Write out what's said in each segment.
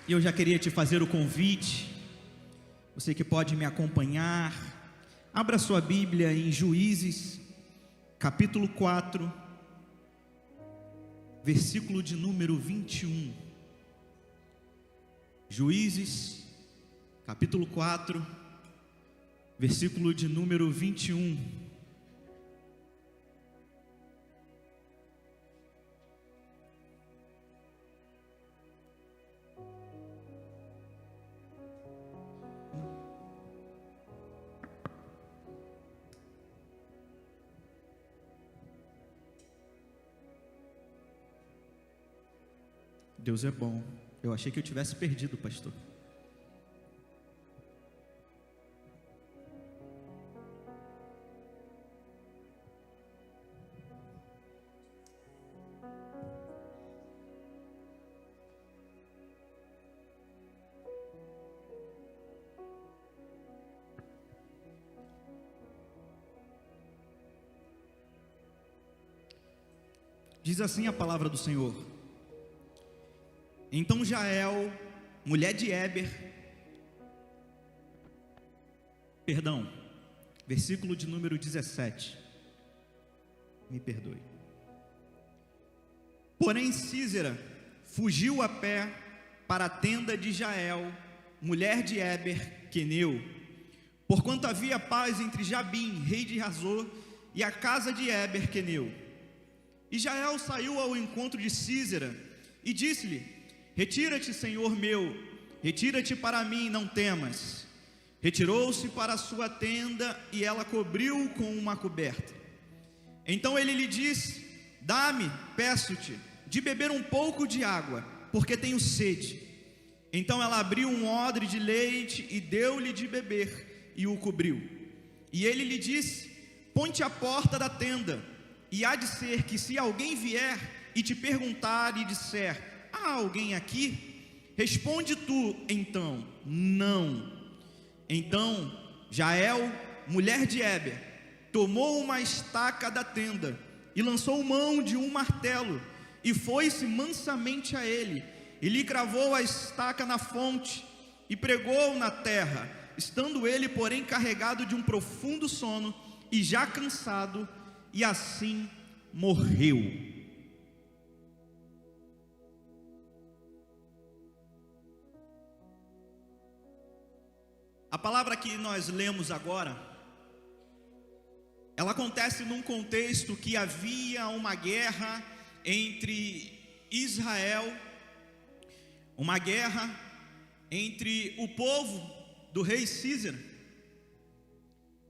E eu já queria te fazer o convite, você que pode me acompanhar, abra sua Bíblia em Juízes, capítulo 4, versículo de número 21. Juízes, capítulo 4, versículo de número 21. Deus é bom. Eu achei que eu tivesse perdido, pastor. Diz assim a palavra do Senhor: Então Jael, mulher de Éber, versículo de número 17, me perdoe. Porém Sísera fugiu a pé para a tenda de Jael, mulher de Éber, queneu, porquanto havia paz entre Jabim, rei de Hazor, e a casa de Éber, queneu. E Jael saiu ao encontro de Sísera e disse-lhe: Retira-te, Senhor meu, retira-te para mim, não temas. Retirou-se para a sua tenda e ela cobriu com uma coberta. Então ele lhe disse: Dá-me, peço-te, de beber um pouco de água, porque tenho sede. Então ela abriu um odre de leite e deu-lhe de beber e o cobriu. E ele lhe disse: Põe-te à porta da tenda, e há de ser que se alguém vier e te perguntar e disser: Há alguém aqui? Responde tu, então: Não. Então Jael, mulher de Éber, tomou uma estaca da tenda e lançou mão de um martelo e foi-se mansamente a ele, e lhe cravou a estaca na fonte e pregou na terra, estando ele, porém, carregado de um profundo sono e já cansado, e assim morreu. A palavra que nós lemos agora, ela acontece num contexto que havia uma guerra entre Israel, uma guerra entre o povo do rei Sísera,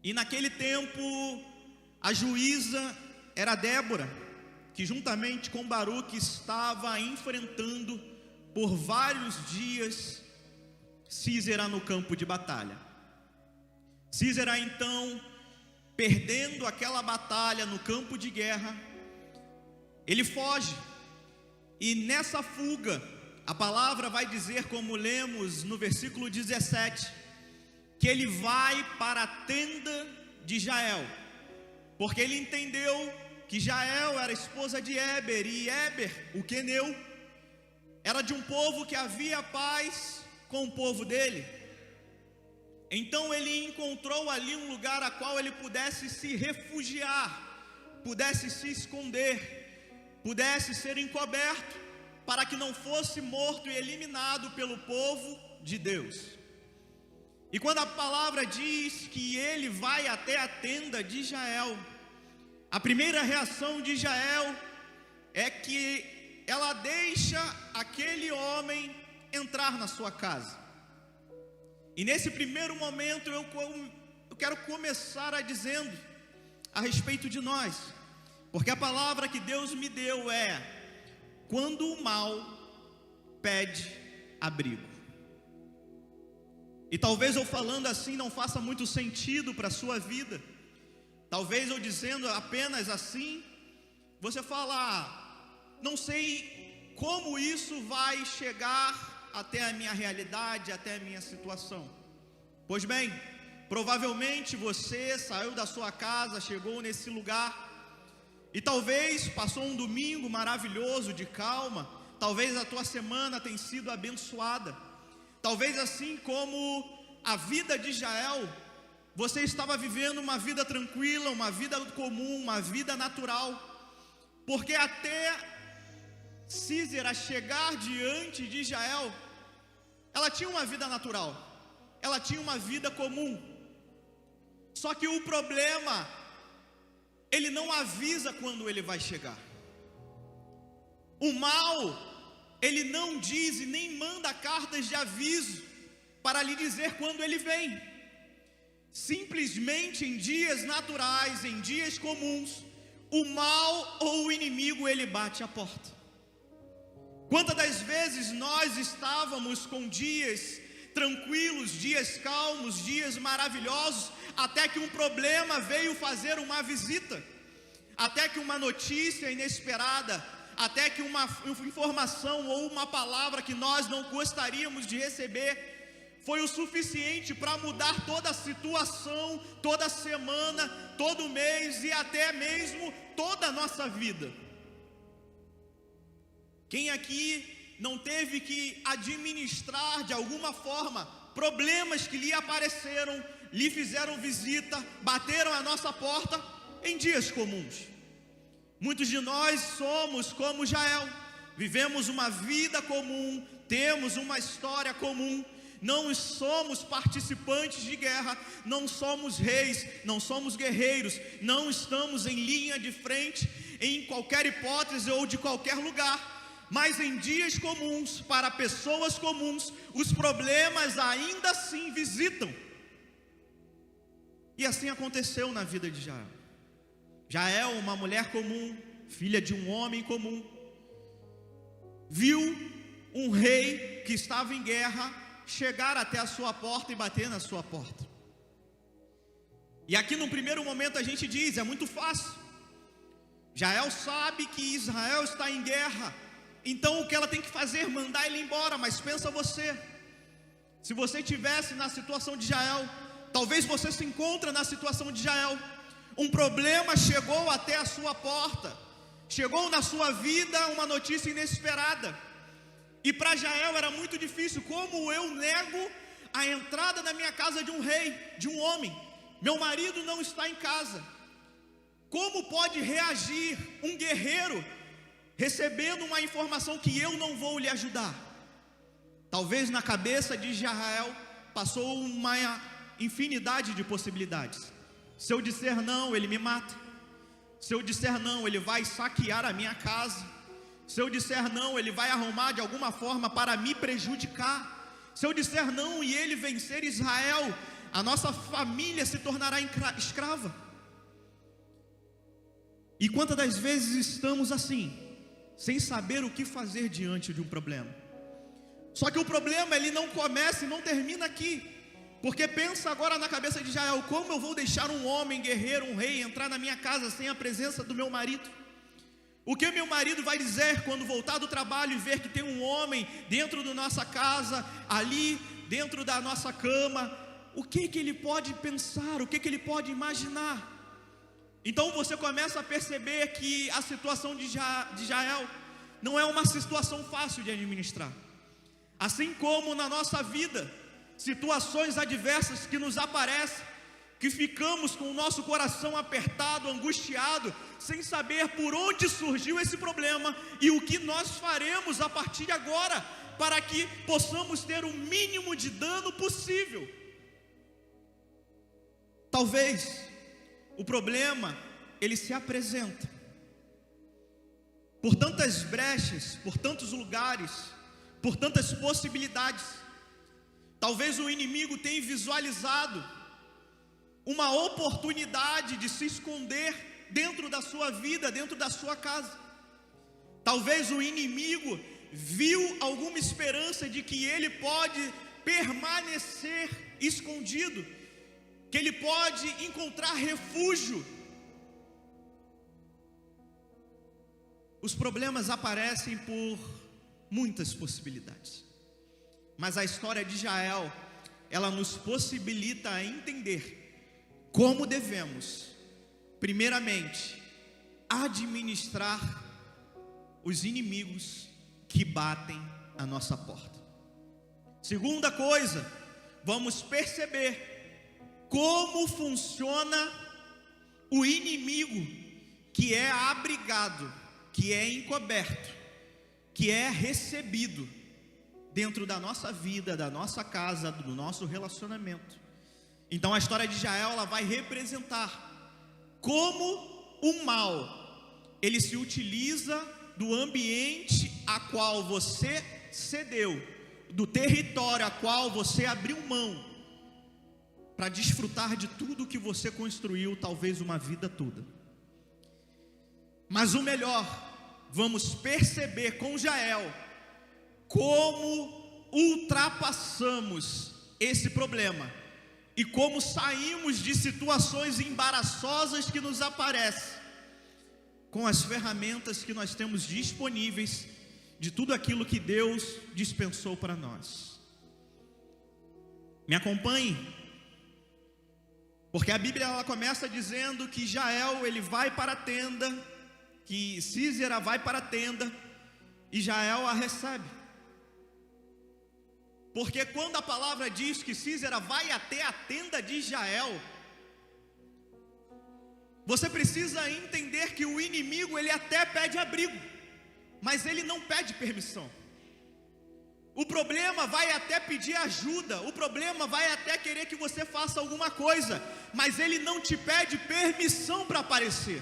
e naquele tempo a juíza era Débora, que juntamente com Baruque estava enfrentando por vários dias Sísera no campo de batalha. Sísera então, perdendo aquela batalha no campo de guerra, ele foge, e nessa fuga, a palavra vai dizer, como lemos no versículo 17, que ele vai para a tenda de Jael, porque ele entendeu que Jael era esposa de Éber, e Éber, o queneu, era de um povo que havia paz com o povo dele. Então ele encontrou ali um lugar a qual ele pudesse se refugiar, pudesse se esconder, pudesse ser encoberto, para que não fosse morto e eliminado pelo povo de Deus. E quando a palavra diz que ele vai até a tenda de Jael, a primeira reação de Jael é que ela deixa aquele homem entrar na sua casa. E nesse primeiro momento eu quero começar dizendo a respeito de nós, porque a palavra que Deus me deu é: quando o mal pede abrigo. E talvez eu falando assim não faça muito sentido para a sua vida. Talvez eu dizendo apenas assim, você fala: não sei como isso vai chegar até a minha realidade, até a minha situação. Pois bem, provavelmente você saiu da sua casa, chegou nesse lugar, e talvez passou um domingo maravilhoso de calma, talvez a tua semana tenha sido abençoada, Talvez assim como a vida de Jael, você estava vivendo uma vida tranquila, uma vida comum, uma vida natural, porque até Sísera chegar diante de Jael, ela tinha uma vida natural, ela tinha uma vida comum. Só que o problema, ele não avisa quando ele vai chegar. O mal, ele não diz e nem manda cartas de aviso para lhe dizer quando ele vem. Simplesmente em dias naturais, em dias comuns, o mal ou o inimigo, ele bate a porta. Quantas das vezes nós estávamos com dias tranquilos, dias calmos, dias maravilhosos, até que um problema veio fazer uma visita, até que uma notícia inesperada, até que uma informação ou uma palavra que nós não gostaríamos de receber, foi o suficiente para mudar toda a situação, toda semana, todo mês e até mesmo toda a nossa vida. Quem aqui não teve que administrar de alguma forma problemas que lhe apareceram, lhe fizeram visita, bateram a nossa porta em dias comuns? Muitos de nós somos como Jael, vivemos uma vida comum, temos uma história comum, não somos participantes de guerra, não somos reis, não somos guerreiros, não estamos em linha de frente em qualquer hipótese ou de qualquer lugar, mas em dias comuns, para pessoas comuns, os problemas ainda assim visitam. E assim aconteceu na vida de Jael. Jael, uma mulher comum, filha de um homem comum, viu um rei que estava em guerra chegar até a sua porta e bater na sua porta. E aqui no primeiro momento a gente diz, é muito fácil. Jael sabe que Israel está em guerra, então o que ela tem que fazer? Mandar ele embora. Mas pensa você, se você estivesse na situação de Jael, talvez você se encontre na situação de Jael, um problema chegou até a sua porta, chegou na sua vida uma notícia inesperada, e para Jael era muito difícil. Como eu nego a entrada na minha casa de um rei, de um homem? Meu marido não está em casa. Como pode reagir um guerreiro recebendo uma informação que eu não vou lhe ajudar? Talvez na cabeça de Jael passou uma infinidade de possibilidades. Se eu disser não, ele me mata. Se eu disser não, ele vai saquear a minha casa. Se eu disser não, ele vai arrumar de alguma forma para me prejudicar. Se eu disser não e ele vencer Israel, a nossa família se tornará escrava. E quantas das vezes estamos assim, sem saber o que fazer diante de um problema? Só que o problema, ele não começa e não termina aqui. Porque pensa agora na cabeça de Jael: como eu vou deixar um homem guerreiro, um rei, entrar na minha casa sem a presença do meu marido? O que meu marido vai dizer quando voltar do trabalho e ver que tem um homem dentro da nossa casa, ali dentro da nossa cama? O que ele pode pensar? O que ele pode imaginar? Então você começa a perceber que a situação de Jael não é uma situação fácil de administrar. Assim como na nossa vida, situações adversas que nos aparecem, que ficamos com o nosso coração apertado, angustiado, sem saber por onde surgiu esse problema e o que nós faremos a partir de agora, para que possamos ter o mínimo de dano possível. Talvez o problema, ele se apresenta por tantas brechas, por tantos lugares, por tantas possibilidades. Talvez o inimigo tenha visualizado uma oportunidade de se esconder dentro da sua vida, dentro da sua casa. Talvez o inimigo viu alguma esperança de que ele pode permanecer escondido, que ele pode encontrar refúgio. Os problemas aparecem por muitas possibilidades, mas a história de Jael, ela nos possibilita entender como devemos, primeiramente, administrar os inimigos que batem a nossa porta. Segunda coisa, vamos perceber como funciona o inimigo que é abrigado, que é encoberto, que é recebido dentro da nossa vida, da nossa casa, do nosso relacionamento. Então a história de Jael, ela vai representar como o mal, ele se utiliza do ambiente a qual você cedeu, do território a qual você abriu mão, para desfrutar de tudo que você construiu, talvez uma vida toda. Mas o melhor, vamos perceber com Jael, como ultrapassamos esse problema, e como saímos de situações embaraçosas que nos aparecem, com as ferramentas que nós temos disponíveis, de tudo aquilo que Deus dispensou para nós. Me acompanhe, porque a Bíblia ela começa dizendo que Jael ele vai para a tenda, que Sísera vai para a tenda, e Jael a recebe. Porque quando a palavra diz que Sísera vai até a tenda de Jael, você precisa entender que o inimigo ele até pede abrigo, mas ele não pede permissão. O problema vai até pedir ajuda, o problema vai até querer que você faça alguma coisa, mas ele não te pede permissão para aparecer.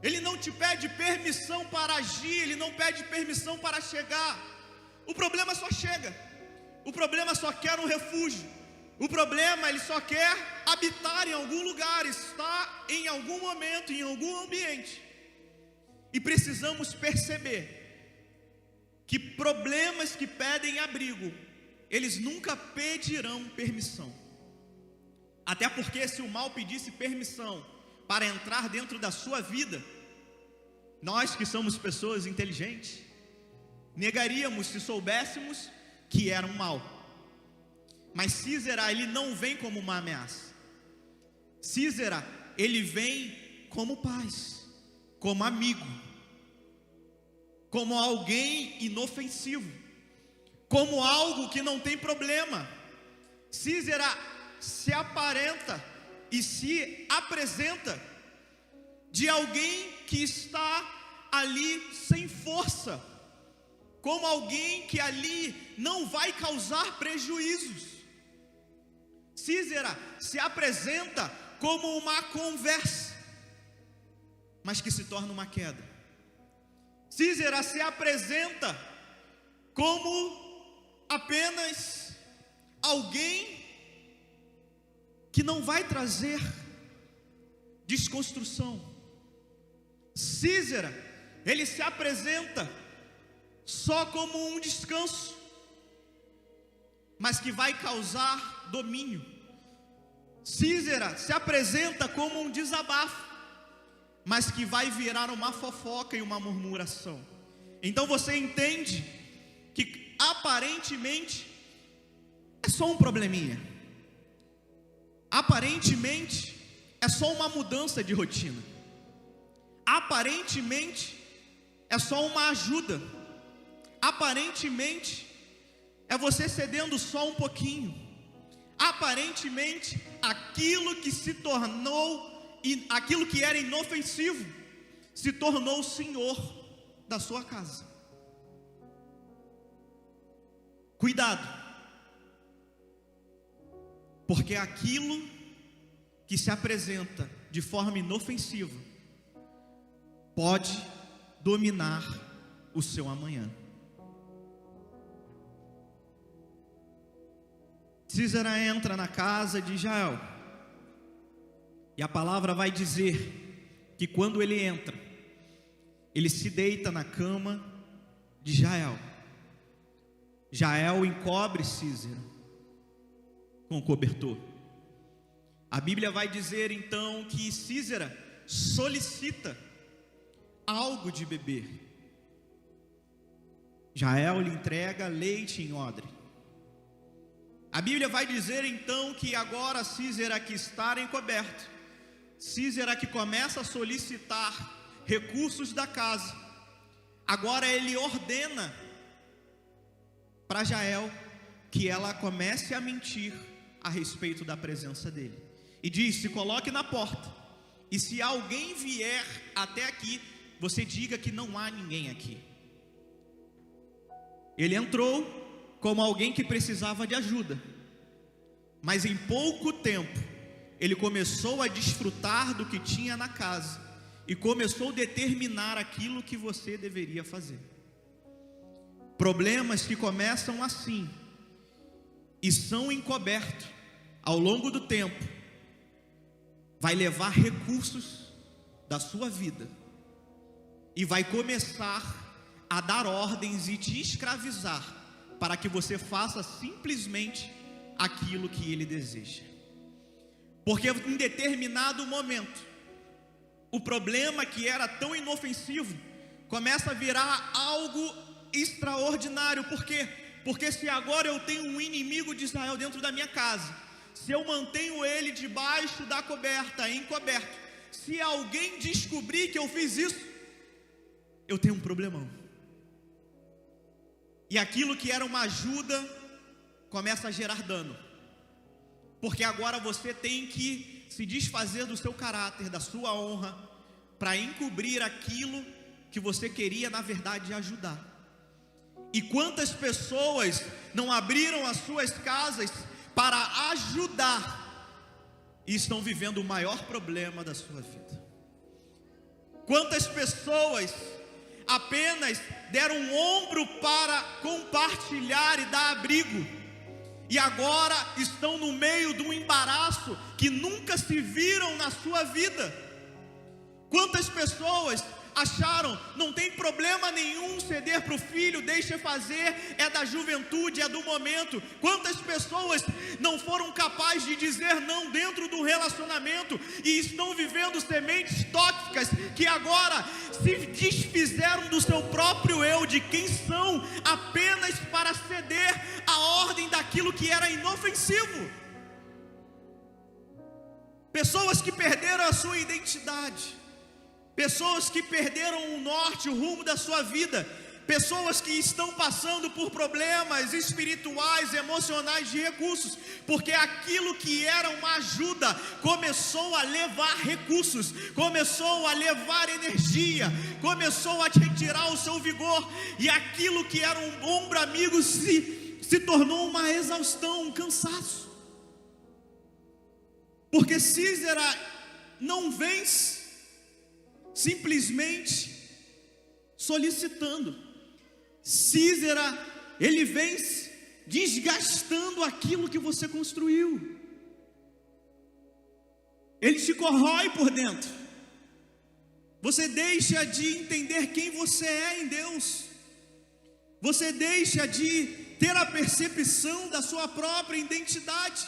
Ele não te pede permissão para agir, ele não pede permissão para chegar. O problema só chega. O problema só quer um refúgio. O problema ele só quer habitar em algum lugar, estar em algum momento, em algum ambiente. E precisamos perceber que problemas que pedem abrigo, eles nunca pedirão permissão. Até porque se o mal pedisse permissão para entrar dentro da sua vida, nós que somos pessoas inteligentes, negaríamos se soubéssemos que era um mal. Mas Sísera, ele não vem como uma ameaça. Sísera, ele vem como paz, como amigo, como alguém inofensivo, como algo que não tem problema. Sísera se aparenta e se apresenta de alguém que está ali sem força, como alguém que ali não vai causar prejuízos. Sísera se apresenta como uma conversa, mas que se torna uma queda. Sísera se apresenta como apenas alguém que não vai trazer desconstrução. Sísera, ele se apresenta só como um descanso, mas que vai causar domínio. Sísera se apresenta como um desabafo, mas que vai virar uma fofoca e uma murmuração. Então você entende que aparentemente é só um probleminha, aparentemente é só uma mudança de rotina, aparentemente é só uma ajuda, aparentemente é você cedendo só um pouquinho, aparentemente aquilo que se tornou, aquilo que era inofensivo, se tornou o senhor da sua casa. Cuidado, porque aquilo que se apresenta de forma inofensiva pode dominar o seu amanhã. Sísera entra na casa de Jael, e a palavra vai dizer que quando ele entra, ele se deita na cama de Jael. Jael encobre Sísera com o cobertor. A Bíblia vai dizer então que Sísera solicita algo de beber. Jael lhe entrega leite em odre. A Bíblia vai dizer então que agora Sísera que está encoberto, Sísera que começa a solicitar recursos da casa, agora ele ordena para Jael que ela comece a mentir a respeito da presença dele. E diz: se coloque na porta, e se alguém vier até aqui, você diga que não há ninguém aqui. Ele entrou como alguém que precisava de ajuda, mas em pouco tempo ele começou a desfrutar do que tinha na casa e começou a determinar aquilo que você deveria fazer. Problemas que começam assim e são encobertos ao longo do tempo, vai levar recursos da sua vida e vai começar a dar ordens e te escravizar para que você faça simplesmente aquilo que ele deseja. Porque em determinado momento, o problema que era tão inofensivo começa a virar algo extraordinário. Por quê? Porque se agora eu tenho um inimigo de Israel dentro da minha casa, se eu mantenho ele debaixo da coberta, encoberto, se alguém descobrir que eu fiz isso, eu tenho um problemão. E aquilo que era uma ajuda começa a gerar dano, porque agora você tem que se desfazer do seu caráter, da sua honra, para encobrir aquilo que você queria na verdade ajudar. E quantas pessoas não abriram as suas casas para ajudar e estão vivendo o maior problema da sua vida? Quantas pessoas apenas deram um ombro para compartilhar e dar abrigo, e agora estão no meio de um embaraço que nunca se viram na sua vida? Quantas pessoas acharam, não tem problema nenhum ceder para o filho, deixa fazer, é da juventude, é do momento. Quantas pessoas não foram capazes de dizer não dentro do relacionamento e estão vivendo sementes tóxicas que agora se desfizeram do seu próprio eu, de quem são, apenas para ceder a ordem daquilo que era inofensivo. Pessoas que perderam a sua identidade, pessoas que perderam o norte, o rumo da sua vida, pessoas que estão passando por problemas espirituais, emocionais, de recursos, porque aquilo que era uma ajuda começou a levar recursos, começou a levar energia, começou a te retirar o seu vigor, e aquilo que era um ombro amigo se tornou uma exaustão, um cansaço. Porque Císera não vence simplesmente solicitando. Císera, ele vence desgastando aquilo que você construiu. Ele te corrói por dentro. Você deixa de entender quem você é em Deus. Você deixa de ter a percepção da sua própria identidade,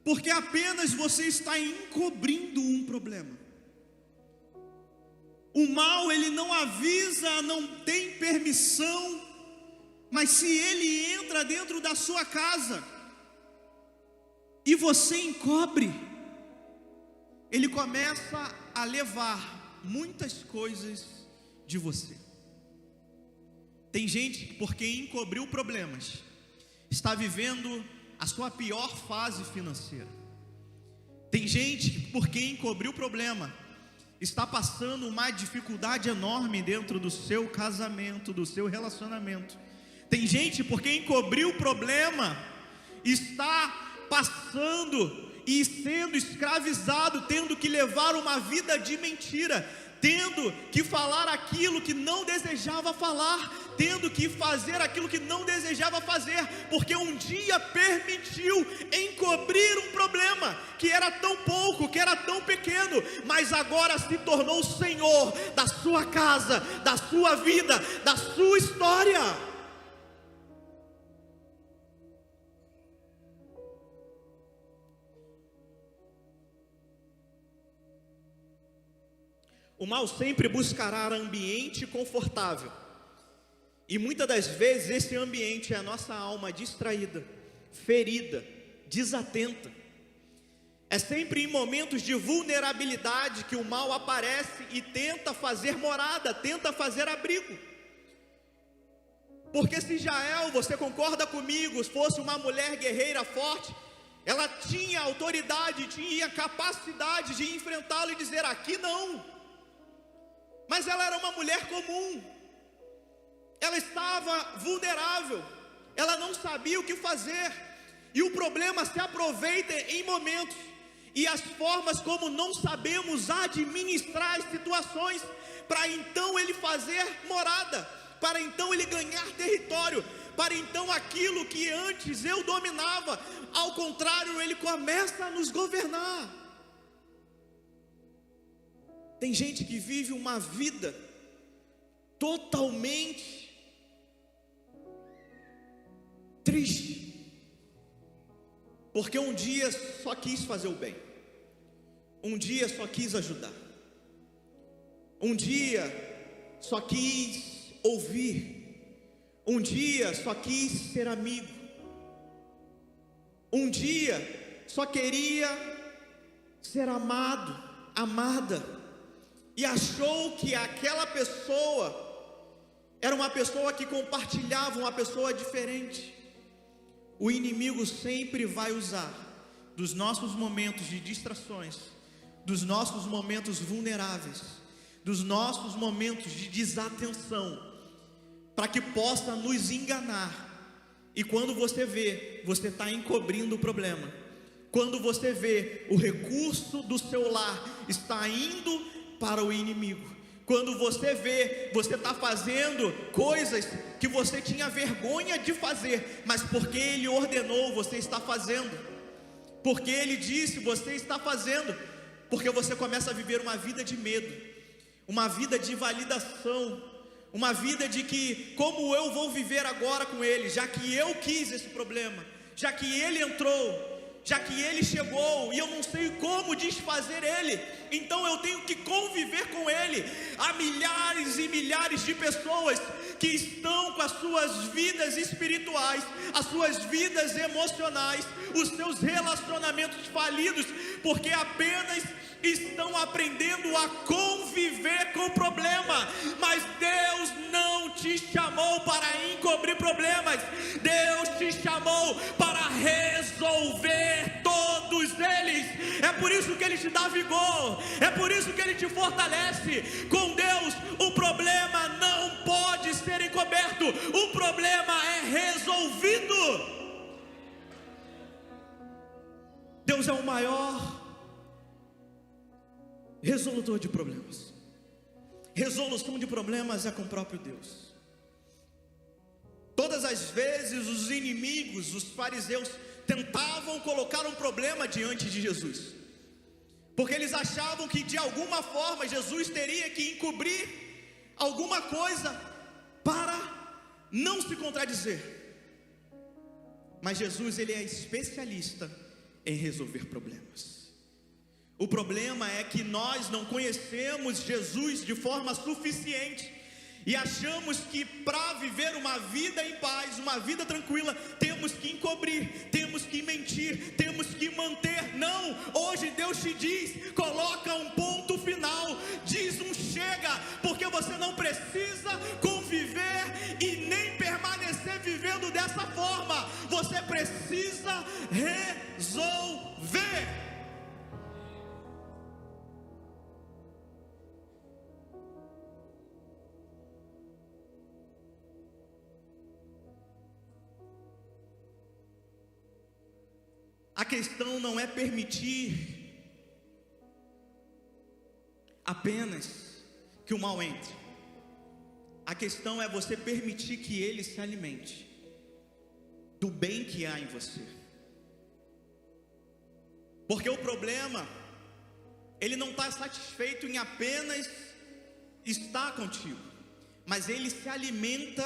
porque apenas você está encobrindo um problema. O mal, ele não avisa, não tem permissão, mas se ele entra dentro da sua casa e você encobre, ele começa a levar muitas coisas de você. Tem gente que, porque encobriu problemas, está vivendo a sua pior fase financeira. Tem gente que, porque encobriu problema, está passando uma dificuldade enorme dentro do seu casamento, do seu relacionamento. Tem gente, porque encobriu o problema, está passando e sendo escravizado, tendo que levar uma vida de mentira, tendo que falar aquilo que não desejava falar, tendo que fazer aquilo que não desejava fazer, porque um dia permitiu encobrir um problema que era tão pouco, que era tão pequeno, mas agora se tornou o Senhor da sua casa, da sua vida, da sua história. O mal sempre buscará ambiente confortável, e muitas das vezes esse ambiente é a nossa alma distraída, ferida, desatenta. É sempre em momentos de vulnerabilidade que o mal aparece e tenta fazer morada, tenta fazer abrigo. Porque se Jael, você concorda comigo, fosse uma mulher guerreira forte, ela tinha autoridade, tinha capacidade de enfrentá-lo e dizer: aqui não. Mas ela era uma mulher comum, ela estava vulnerável, ela não sabia o que fazer, e o problema se aproveita em momentos, e as formas como não sabemos administrar as situações, para então ele fazer morada, para então ele ganhar território, para então aquilo que antes eu dominava, ao contrário, ele começa a nos governar. Tem gente que vive uma vida totalmente triste, porque um dia só quis fazer o bem, um dia só quis ajudar, um dia só quis ouvir, um dia só quis ser amigo, um dia só queria ser amado, amada, e achou que aquela pessoa era uma pessoa que compartilhava, uma pessoa diferente. O inimigo sempre vai usar dos nossos momentos de distrações, dos nossos momentos vulneráveis, dos nossos momentos de desatenção, para que possa nos enganar. E quando você vê, você está encobrindo o problema. Quando você vê, o recurso do seu lar está indo para o inimigo. Quando você vê, você está fazendo coisas que você tinha vergonha de fazer, mas porque ele ordenou, você está fazendo, porque ele disse, você está fazendo, porque você começa a viver uma vida de medo, uma vida de validação, uma vida de que, como eu vou viver agora com ele, já que eu quis esse problema, já que ele entrou, já que ele chegou e eu não sei como desfazer ele, então eu tenho que conviver com ele. Há milhares e milhares de pessoas que estão com as suas vidas espirituais, as suas vidas emocionais, os seus relacionamentos falidos, porque apenas estão aprendendo a conviver com o problema. Mas Deus não te chamou para encobrir problemas, Deus te chamou para resolver todos eles. É por isso que Ele te dá vigor, é por isso que Ele te fortalece. Com Deus o problema não pode ser encoberto, o problema é resolvido. Deus é o maior resolutor de problemas. Resolução de problemas é com o próprio Deus. Todas as vezes os inimigos, os fariseus, tentavam colocar um problema diante de Jesus, porque eles achavam que de alguma forma Jesus teria que encobrir alguma coisa para não se contradizer. Mas Jesus, ele é especialista em resolver problemas. O problema é que nós não conhecemos Jesus de forma suficiente e achamos que para viver uma vida em paz, uma vida tranquila, temos que encobrir, temos que mentir, temos que manter. Não, hoje Deus te diz, coloca um ponto final, diz um chega, porque você não precisa conviver e nem permanecer vivendo dessa forma, você precisa resolver. A questão não é permitir apenas que o mal entre. A questão é você permitir que ele se alimente do bem que há em você. Porque o problema, ele não está satisfeito em apenas estar contigo, mas ele se alimenta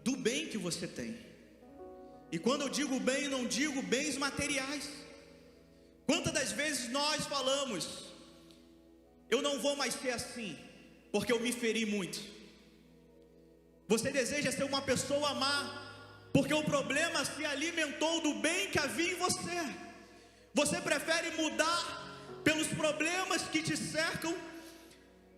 do bem que você tem. E quando eu digo bem, não digo bens materiais. Quantas das vezes nós falamos, eu não vou mais ser assim, porque eu me feri muito. Você deseja ser uma pessoa má, porque o problema se alimentou do bem que havia em você. Você prefere mudar pelos problemas que te cercam,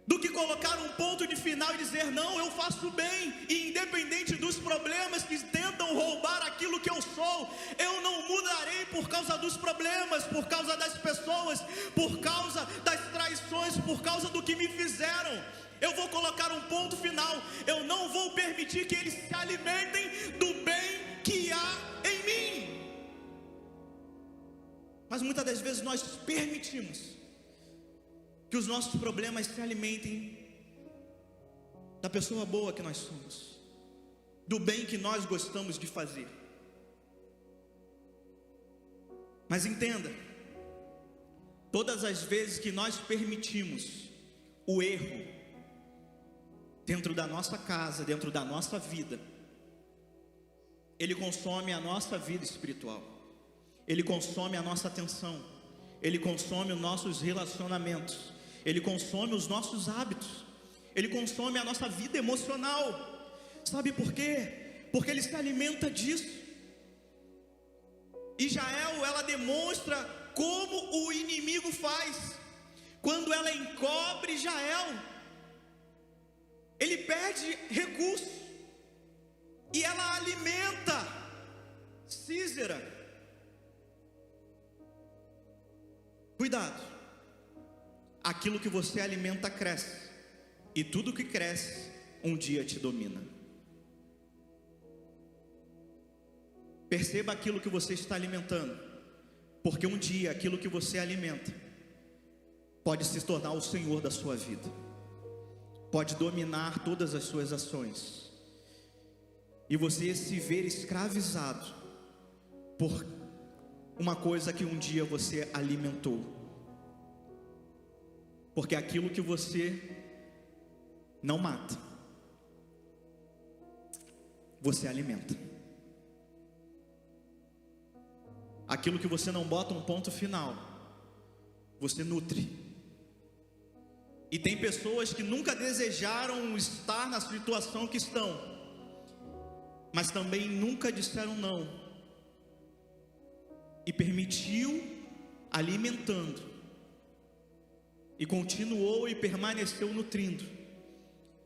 do que colocar um ponto de final e dizer, não, eu faço bem, e independente dos problemas, problemas que tentam roubar aquilo que eu sou. Eu não mudarei por causa dos problemas, por causa das pessoas, por causa das traições, por causa do que me fizeram. Eu vou colocar um ponto final. Eu não vou permitir que eles se alimentem do bem que há em mim. Mas muitas das vezes nós permitimos que os nossos problemas se alimentem da pessoa boa que nós somos, do bem que nós gostamos de fazer. Mas entenda, todas as vezes que nós permitimos o erro dentro da nossa casa, dentro da nossa vida, ele consome a nossa vida espiritual, ele consome a nossa atenção, ele consome os nossos relacionamentos, ele consome os nossos hábitos, ele consome a nossa vida emocional. Sabe por quê? Porque ele se alimenta disso. E Jael, ela demonstra como o inimigo faz. Quando ela encobre Jael, ele perde recursos, e ela alimenta Sísera. Cuidado, aquilo que você alimenta cresce, e tudo que cresce um dia te domina. Perceba aquilo que você está alimentando, porque um dia aquilo que você alimenta pode se tornar o Senhor da sua vida, pode dominar todas as suas ações, e você se ver escravizado por uma coisa que um dia você alimentou. Porque aquilo que você não mata, você alimenta. Aquilo que você não bota um ponto final, você nutre. E tem pessoas que nunca desejaram estar na situação que estão, mas também nunca disseram não, e permitiu alimentando, e continuou e permaneceu nutrindo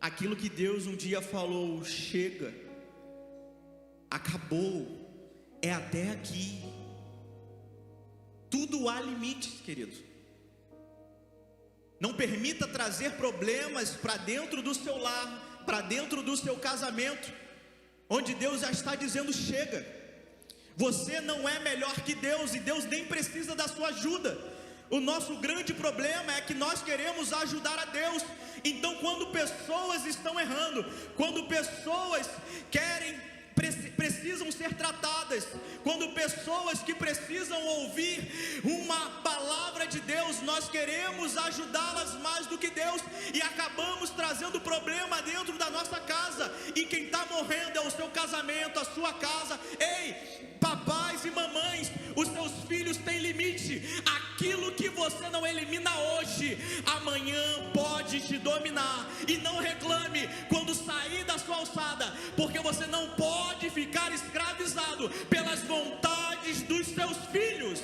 aquilo que Deus um dia falou: chega, acabou, é até aqui. Tudo há limites, querido. Não permita trazer problemas para dentro do seu lar, para dentro do seu casamento, onde Deus já está dizendo: chega. Você não é melhor que Deus, e Deus nem precisa da sua ajuda. O nosso grande problema é que nós queremos ajudar a Deus. Então, quando pessoas estão errando, quando pessoas precisam ser tratadas, quando pessoas que precisam ouvir uma palavra de Deus, nós queremos ajudá-las mais do que Deus, e acabamos trazendo problema dentro da nossa casa, e quem está morrendo é o seu casamento, a sua casa. Ei, papais e mamães, os seus filhos têm limite. Aquilo que você não elimina hoje, amanhã pode te dominar. E não reclame quando sair da sua alçada, porque você não pode ficar escravizado pelas vontades dos seus filhos.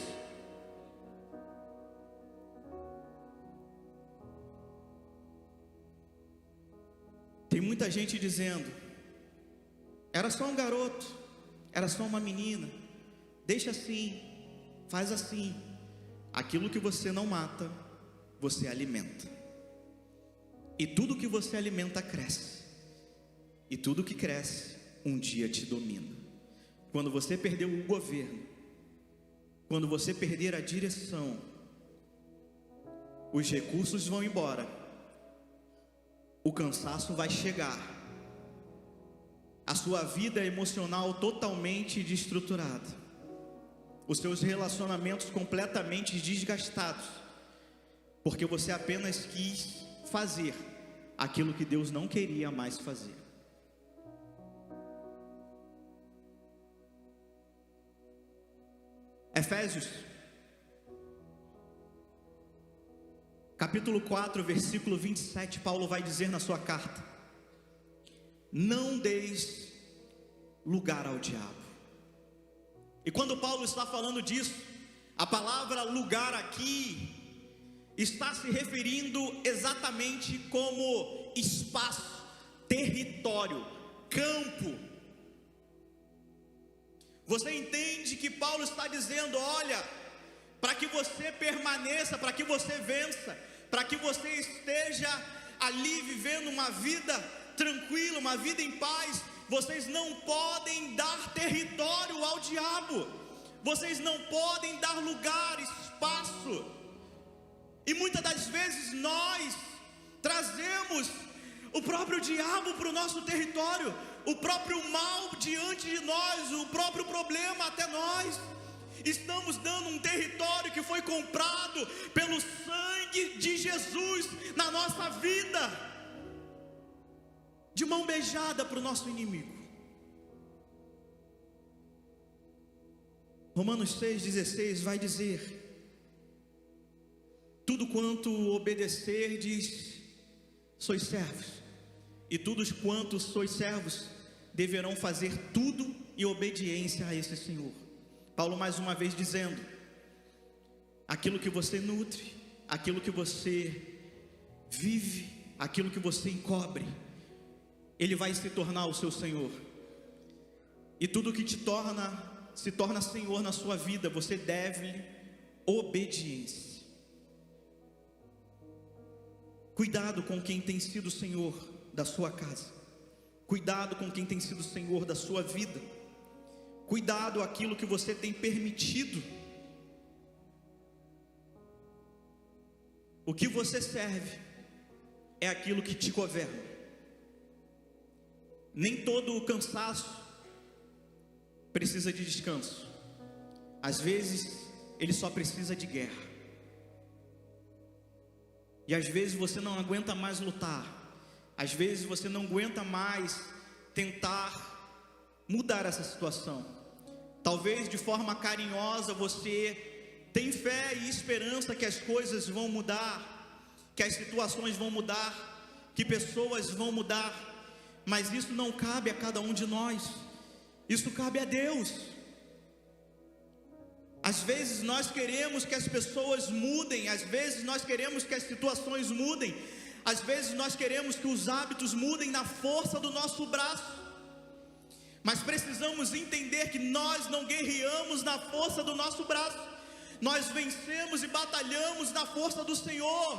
Tem muita gente dizendo: era só um garoto, era só uma menina, deixa assim, faz assim. Aquilo que você não mata, você alimenta. E tudo que você alimenta cresce. E tudo que cresce, um dia te domina. Quando você perder o governo, quando você perder a direção, os recursos vão embora, o cansaço vai chegar, a sua vida emocional totalmente desestruturada, os seus relacionamentos completamente desgastados, porque você apenas quis fazer aquilo que Deus não queria mais fazer. Efésios capítulo 4, versículo 27, Paulo vai dizer na sua carta: não deis lugar ao diabo. E quando Paulo está falando disso, a palavra lugar aqui está se referindo exatamente como espaço, território, campo, Você entende que Paulo está dizendo: olha, para que você permaneça, para que você vença, para que você esteja ali vivendo uma vida tranquila, uma vida em paz, vocês não podem dar território ao diabo, vocês não podem dar lugar, espaço. E muitas das vezes nós trazemos o próprio diabo para o nosso território, o próprio mal diante de nós, o próprio problema até nós. Estamos dando um território que foi comprado pelo sangue de Jesus na nossa vida, de mão beijada para o nosso inimigo. Romanos 6,16 vai dizer: tudo quanto obedecerdes, sois servos, e todos quantos sois servos, deverão fazer tudo em obediência a esse Senhor. Paulo mais uma vez dizendo: aquilo que você nutre, aquilo que você vive, aquilo que você encobre, Ele vai se tornar o seu Senhor. E tudo que se torna Senhor na sua vida, você deve obediência. Cuidado com quem tem sido Senhor da sua casa. Cuidado com quem tem sido Senhor da sua vida. Cuidado aquilo que você tem permitido. O que você serve é aquilo que te governa. Nem todo o cansaço precisa de descanso. Às vezes ele só precisa de guerra. E às vezes você não aguenta mais lutar. Às vezes você não aguenta mais tentar mudar essa situação. Talvez de forma carinhosa você tem fé e esperança que as coisas vão mudar, que as situações vão mudar, que pessoas vão mudar. Mas isso não cabe a cada um de nós. Isso cabe a Deus. Às vezes nós queremos que as pessoas mudem, às vezes nós queremos que as situações mudem, às vezes nós queremos que os hábitos mudem na força do nosso braço. Mas precisamos entender que nós não guerreamos na força do nosso braço. Nós vencemos e batalhamos na força do Senhor.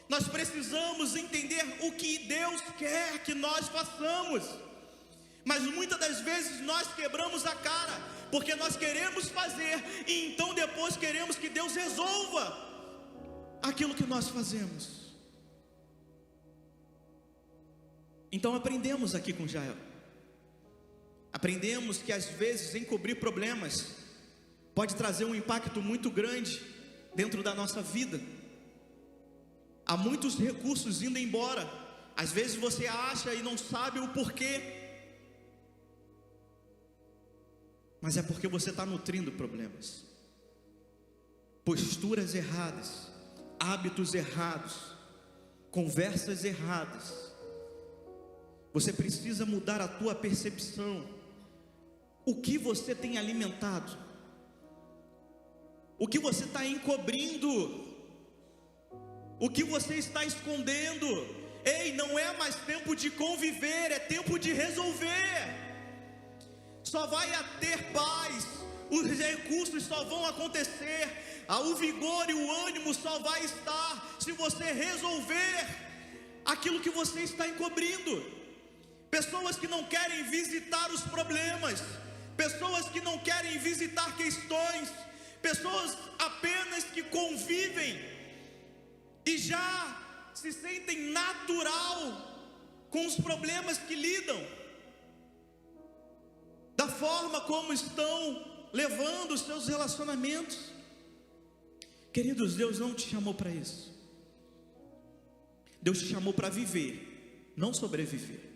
Nós precisamos entender o que Deus quer que nós façamos. Mas muitas das vezes nós quebramos a cara, porque nós queremos fazer e então depois queremos que Deus resolva aquilo que nós fazemos. Então aprendemos aqui com Jael. Aprendemos que às vezes encobrir problemas pode trazer um impacto muito grande dentro da nossa vida. Há muitos recursos indo embora. Às vezes você acha e não sabe o porquê, mas é porque você está nutrindo problemas, posturas erradas, hábitos errados, conversas erradas. Você precisa mudar a tua percepção. O que você tem alimentado? O que você está encobrindo? O que você está escondendo? Ei, não é mais tempo de conviver, é tempo de resolver. Só vai ter paz, os recursos só vão acontecer, o vigor e o ânimo só vai estar se você resolver aquilo que você está encobrindo. Pessoas que não querem visitar os problemas, pessoas que não querem visitar questões, pessoas apenas que convivem e já se sentem natural com os problemas que lidam, da forma como estão levando os seus relacionamentos. Queridos, Deus não te chamou para isso. Deus te chamou para viver, não sobreviver.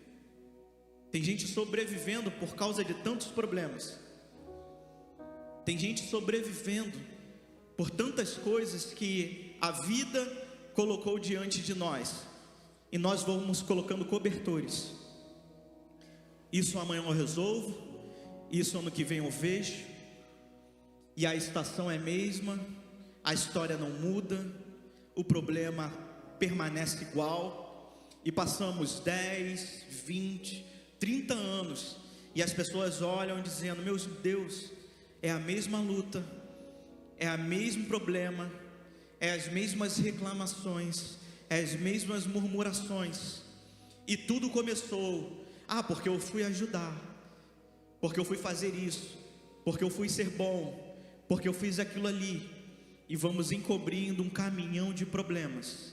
Tem gente sobrevivendo por causa de tantos problemas. Tem gente sobrevivendo por tantas coisas que a vida colocou diante de nós, e nós vamos colocando cobertores. Isso amanhã eu resolvo, isso ano que vem eu vejo, e a estação é a mesma, a história não muda, o problema permanece igual, e passamos 10, 20, 30 anos, E as pessoas olham dizendo: meu Deus, é a mesma luta, é o mesmo problema, é as mesmas reclamações, é as mesmas murmurações. E tudo começou, porque eu fui ajudar, porque eu fui fazer isso, porque eu fui ser bom, porque eu fiz aquilo ali. E vamos encobrindo um caminhão de problemas,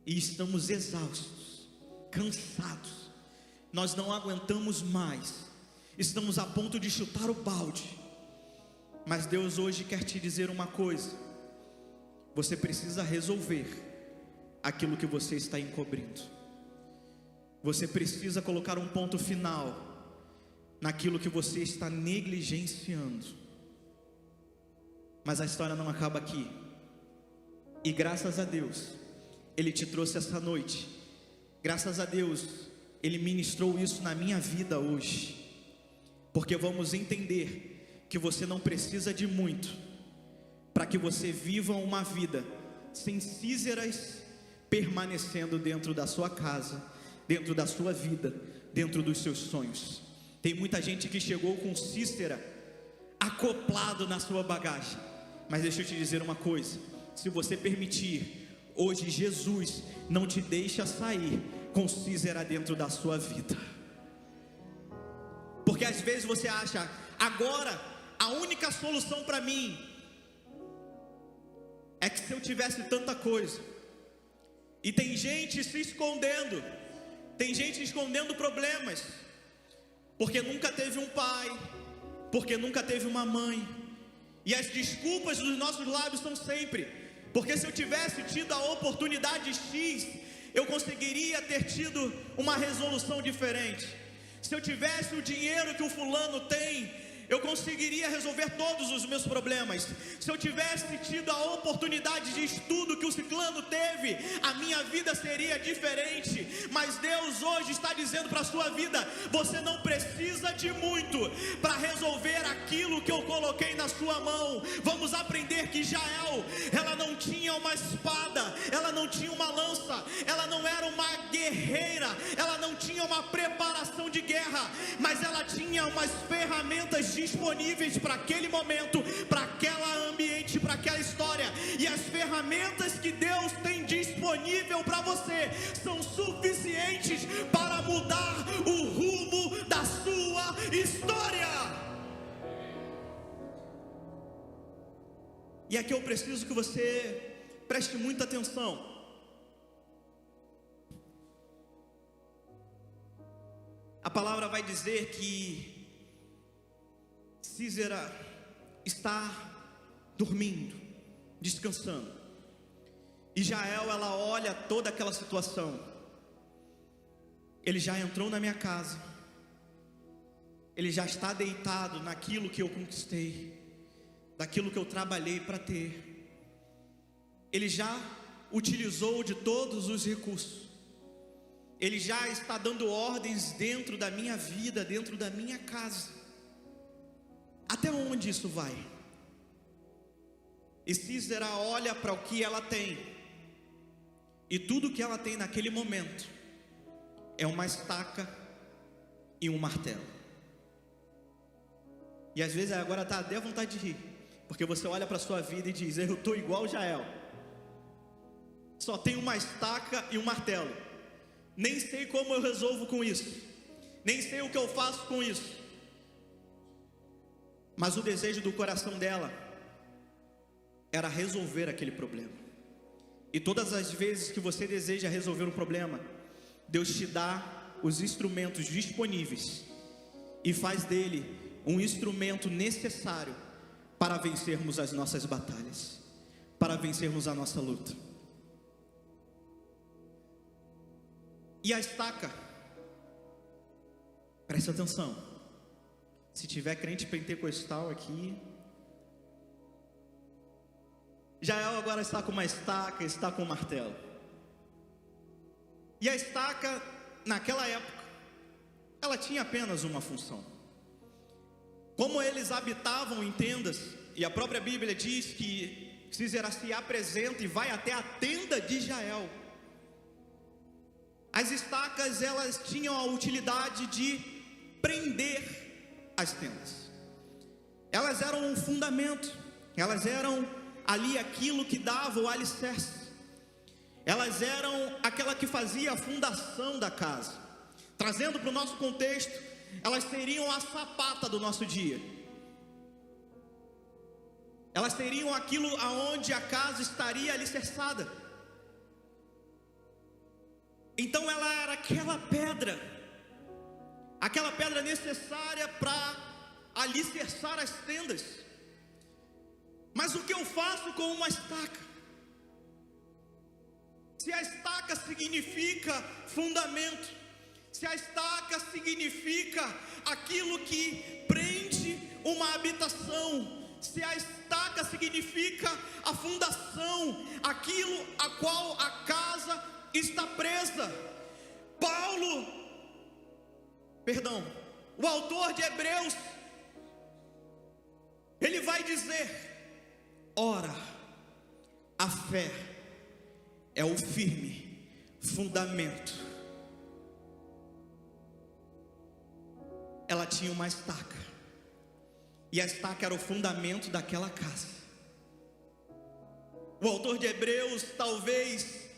e estamos exaustos, cansados, nós não aguentamos mais, estamos a ponto de chutar o balde. Mas Deus hoje quer te dizer uma coisa: você precisa resolver aquilo que você está encobrindo. Você precisa colocar um ponto final naquilo que você está negligenciando. Mas a história não acaba aqui. E graças a Deus, Ele te trouxe essa noite. Graças a Deus, Ele ministrou isso na minha vida hoje. Porque vamos entender que você não precisa de muito para que você viva uma vida sem Císaras permanecendo dentro da sua casa, dentro da sua vida, dentro dos seus sonhos. Tem muita gente que chegou com Císara acoplado na sua bagagem. Mas deixa eu te dizer uma coisa: se você permitir, hoje Jesus não te deixa sair com Císara dentro da sua vida. Porque às vezes você acha: agora a única solução para mim é que se eu tivesse tanta coisa. E tem gente se escondendo, tem gente escondendo problemas, porque nunca teve um pai, porque nunca teve uma mãe. E as desculpas dos nossos lábios são sempre: porque se eu tivesse tido a oportunidade X, eu conseguiria ter tido uma resolução diferente. Se eu tivesse o dinheiro que o fulano tem, eu conseguiria resolver todos os meus problemas. Se eu tivesse tido a oportunidade de estudo que o ciclano teve, a minha vida seria diferente. Mas Deus hoje está dizendo para a sua vida: você não precisa de muito para resolver aquilo que eu coloquei na sua mão. Vamos aprender que Jael, ela não tinha uma espada, ela não tinha uma lança, ela não era uma guerreira, ela não tinha uma preparação de guerra, mas ela tinha umas ferramentas disponíveis para aquele momento, para aquele ambiente, para aquela história. E as ferramentas que Deus tem disponível para você são suficientes para mudar o rumo da sua história. E aqui eu preciso que você preste muita atenção. A palavra vai dizer que Císara está dormindo, descansando. E Jael, ela olha toda aquela situação. Ele já entrou na minha casa, ele já está deitado naquilo que eu conquistei, daquilo que eu trabalhei para ter. Ele já utilizou de todos os recursos. Ele já está dando ordens dentro da minha vida, dentro da minha casa. Até onde isso vai? E Císara olha para o que ela tem, e tudo que ela tem naquele momento é uma estaca e um martelo. E às vezes agora está até à vontade de rir, porque você olha para a sua vida e diz: eu estou igual Jael, só tenho uma estaca e um martelo, nem sei como eu resolvo com isso, nem sei o que eu faço com isso. Mas o desejo do coração dela era resolver aquele problema. E todas as vezes que você deseja resolver um problema, Deus te dá os instrumentos disponíveis e faz dele um instrumento necessário para vencermos as nossas batalhas, para vencermos a nossa luta. E a estaca, presta atenção. Se tiver crente pentecostal aqui, Jael agora está com uma estaca, está com um martelo. E a estaca, naquela época, ela tinha apenas uma função. Como eles habitavam em tendas, e a própria Bíblia diz que Císara se apresenta e vai até a tenda de Jael. As estacas, elas tinham a utilidade de prender as tendas. Elas eram um fundamento, elas eram ali aquilo que dava o alicerce, elas eram aquela que fazia a fundação da casa. Trazendo para o nosso contexto, elas seriam a sapata do nosso dia, elas seriam aquilo aonde a casa estaria alicerçada. Então ela era aquela pedra necessária para alicerçar as tendas. Mas o que eu faço com uma estaca? Se a estaca significa fundamento, se a estaca significa aquilo que prende uma habitação, se a estaca significa a fundação, aquilo a qual a casa está presa, o autor de Hebreus, ele vai dizer: ora, a fé é o firme fundamento. Ela tinha uma estaca, e a estaca era o fundamento daquela casa. O autor de Hebreus, talvez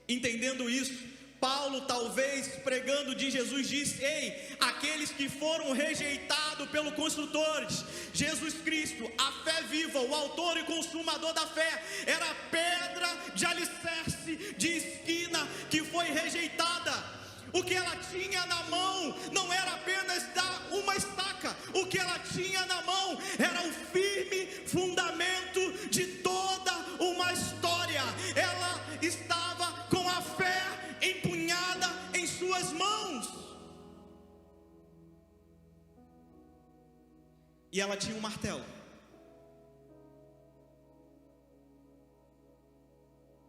entendendo isso, Paulo, talvez pregando de Jesus, disse: ei, aqueles que foram rejeitados pelo construtor, Jesus Cristo, a fé viva, o autor e consumador da fé, era a pedra de alicerce, de esquina, que foi rejeitada. O que ela tinha na mão não era apenas uma estaca, o que ela tinha na mão era o firme fundamento de toda uma história. Ela estava com a fé empunhada em suas mãos, e ela tinha um martelo.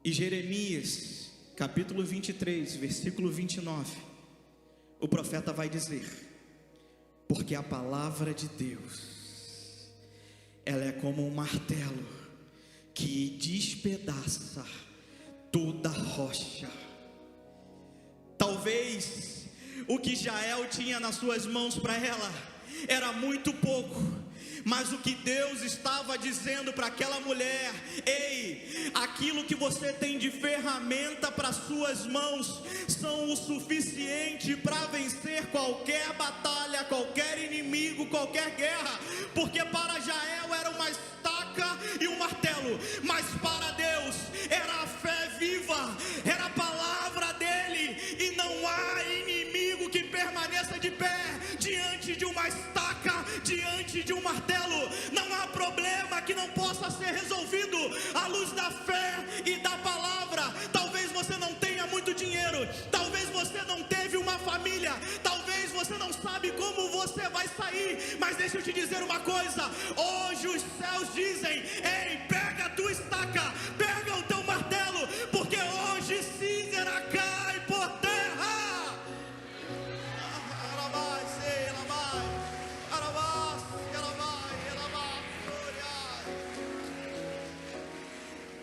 E Jeremias, capítulo 23, versículo 29, o profeta vai dizer: porque a palavra de Deus, ela é como um martelo que despedaça toda rocha. Talvez o que Jael tinha nas suas mãos para ela era muito pouco, mas o que Deus estava dizendo para aquela mulher: ei, aquilo que você tem de ferramenta para suas mãos são o suficiente para vencer qualquer batalha, qualquer inimigo, qualquer guerra. Porque para Jael era uma estaca e um martelo, mas para Deus era a fé viva, era a palavra dele. E não há inimigo que permaneça de pé diante de uma estaca, diante de um martelo. Não há problema que não possa ser resolvido à luz da fé e da palavra. Talvez você não tenha muito dinheiro, talvez você não teve uma família, talvez você não sabe como você vai sair, mas deixa eu te dizer uma coisa: hoje os céus dizem: ei, pega a tua estaca, pega o teu martelo, porque hoje Císera cai por terra.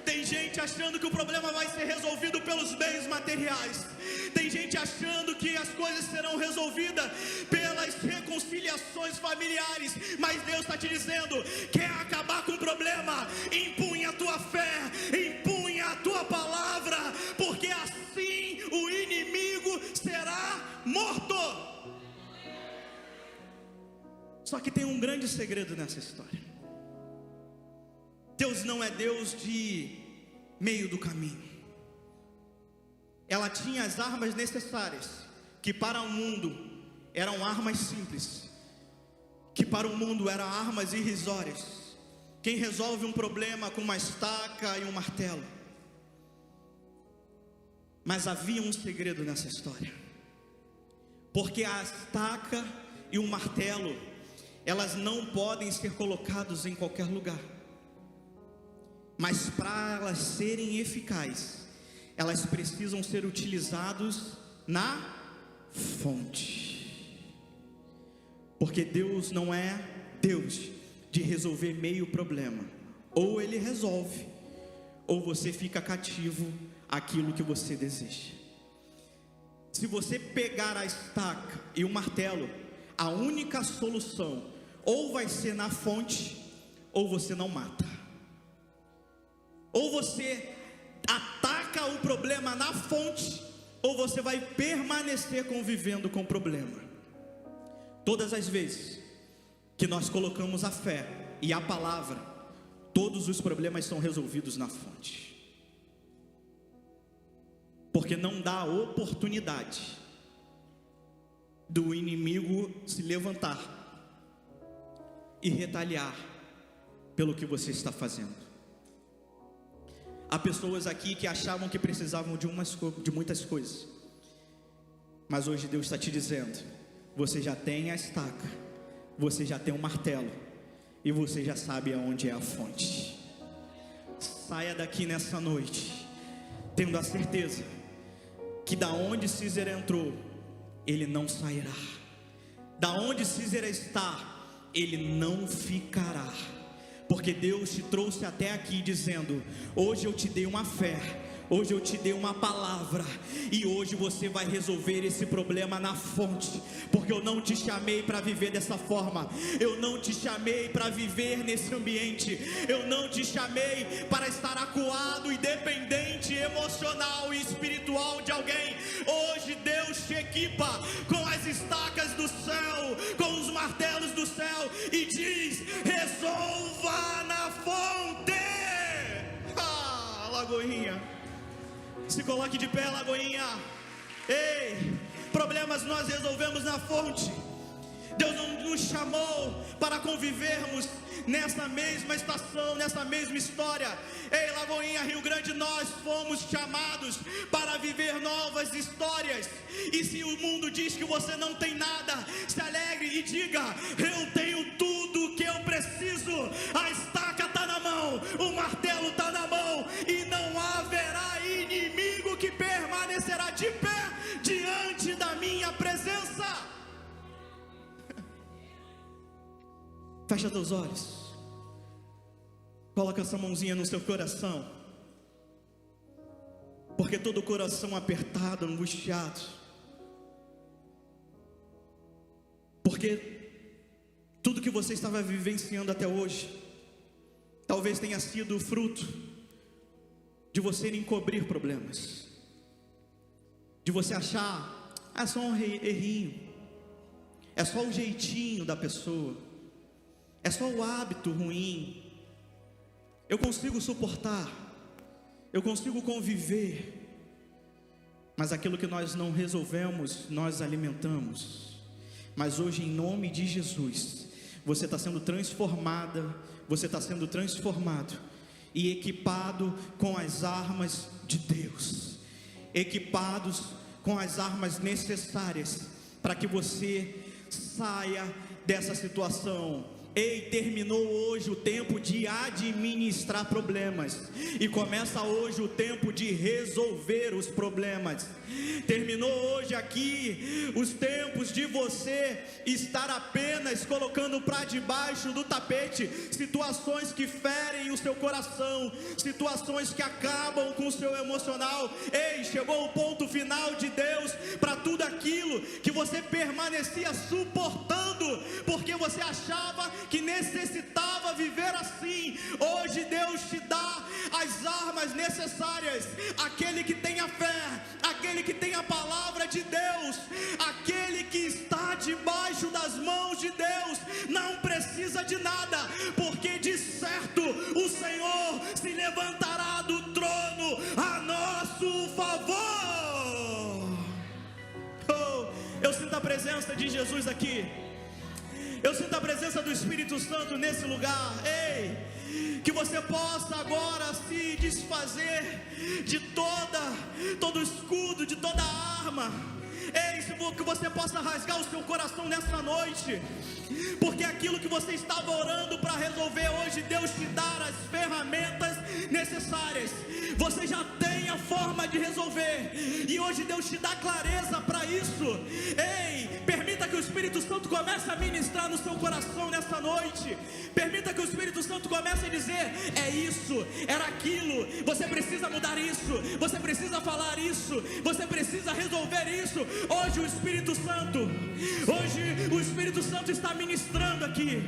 Tem gente achando que o problema vai ser resolvido pelos bens materiais. Tem gente achando que as coisas serão resolvidas pelas reconciliações familiares. Mas Deus está te dizendo: quer acabar com o problema? Empunha a tua fé, empunha a tua palavra, porque assim o inimigo será morto. Só que tem um grande segredo nessa história. Deus não é Deus de meio do caminho. Ela tinha as armas necessárias, que para o mundo eram armas simples, que para o mundo eram armas irrisórias. Quem resolve um problema com uma estaca e um martelo? Mas havia um segredo nessa história, porque a estaca e o martelo, elas não podem ser colocados em qualquer lugar. Mas para elas serem eficazes, elas precisam ser utilizadas na fonte. Porque Deus não é Deus de resolver meio problema. Ou Ele resolve, ou você fica cativo àquilo que você deseja. Se você pegar a estaca e o martelo, a única solução ou vai ser na fonte, ou você não mata. Ou você ataca o problema na fonte, ou você vai permanecer convivendo com o problema. Todas as vezes que nós colocamos a fé e a palavra, todos os problemas são resolvidos na fonte. Porque não dá oportunidade do inimigo se levantar e retaliar pelo que você está fazendo. Há pessoas aqui que achavam que precisavam de muitas coisas, mas hoje Deus está te dizendo: você já tem a estaca, você já tem um martelo, e você já sabe aonde é a fonte. Saia daqui nessa noite tendo a certeza que da onde Císera entrou, ele não sairá. Da onde Císera está, ele não ficará. Porque Deus te trouxe até aqui dizendo: hoje eu te dei uma fé, hoje eu te dei uma palavra, e hoje você vai resolver esse problema na fonte. Porque eu não te chamei para viver dessa forma, eu não te chamei para viver nesse ambiente, eu não te chamei para estar acuado e dependente emocional e espiritual de alguém. Hoje Deus te equipa com as estacas do céu, com os martelos do céu, e diz: resolva na fonte. Lagoinha, se coloque de pé, Lagoinha. Ei, problemas nós resolvemos na fonte. Deus não nos chamou para convivermos nessa mesma estação, nessa mesma história. Ei, Lagoinha, Rio Grande, nós fomos chamados para viver novas histórias. E se o mundo diz que você não tem nada, se alegre e diga: eu tenho tudo que eu preciso. A estaca está na mão, o martelo está na mão, e não haverá inimigo que permanecerá de pé diante da minha presença. Fecha teus olhos, coloca essa mãozinha no seu coração, porque todo coração apertado, angustiado, porque tudo que você estava vivenciando até hoje, talvez tenha sido fruto de você encobrir problemas, de você achar: é só um errinho, é só o jeitinho da pessoa, é só o hábito ruim, eu consigo suportar, eu consigo conviver. Mas aquilo que nós não resolvemos, nós alimentamos. Mas hoje, em nome de Jesus, você está sendo transformada, você está sendo transformado e equipado com as armas de Deus, equipados com as armas necessárias para que você saia dessa situação. Ei, terminou hoje o tempo de administrar problemas, e começa hoje o tempo de resolver os problemas. Terminou hoje aqui os tempos de você estar apenas colocando para debaixo do tapete situações que ferem o seu coração, situações que acabam com o seu emocional. Ei, chegou o ponto final de Deus para tudo aquilo que você permanecia suportando, porque você achava que necessitava viver assim. Hoje Deus te dá as armas necessárias. Aquele que tem a fé, aquele que tem a palavra de Deus, aquele que está debaixo das mãos de Deus, não precisa de nada, porque de certo o Senhor se levantará do trono a nosso favor. Eu sinto a presença de Jesus aqui. Eu sinto a presença do Espírito Santo nesse lugar. Ei, que você possa agora se desfazer de todo escudo, de toda arma. Ei, que você possa rasgar o seu coração nessa noite, porque aquilo que você estava orando para resolver, hoje Deus te dá as ferramentas necessárias. Você já tem a forma de resolver, e hoje Deus te dá clareza para isso. Ei, permita que o Espírito Santo comece a ministrar no seu coração nessa noite. Permita que o Espírito Santo comece a dizer: é isso, era aquilo, você precisa mudar isso, você precisa falar isso, você precisa resolver isso. Hoje o Espírito Santo está ministrando aqui.